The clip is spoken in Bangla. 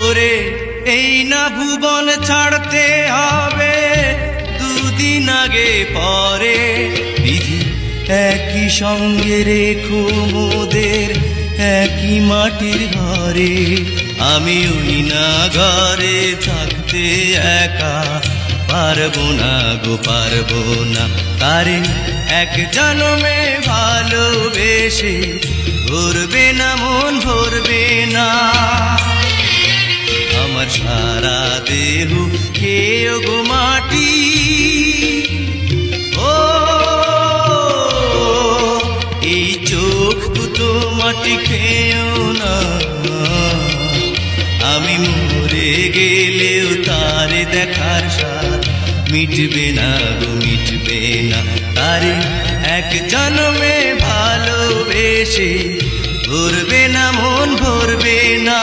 ওরে এই না ভুবন ছাড়তে হবে দুদিন আগে পরে, বিধি একই সঙ্গে রেখো মোদের একই মাটির ঘরে। আমি ওই না ঘরে থাকতে একা পারবো না গো পারবো না, তারে এক জন্মে ভালোবেসে ভরবে না মন ভরবে না। আমার সারা দেহ খেয়ে গো মাটি, ও এই চোখ দুটো মাটি খেয়েও না। আমি মরে গেলেও তারে দেখার স্বাদ মিটবে না গো মিটবে না, তারে এক জন্মে ভালোবেসে ভরবে না মন ভরবে না।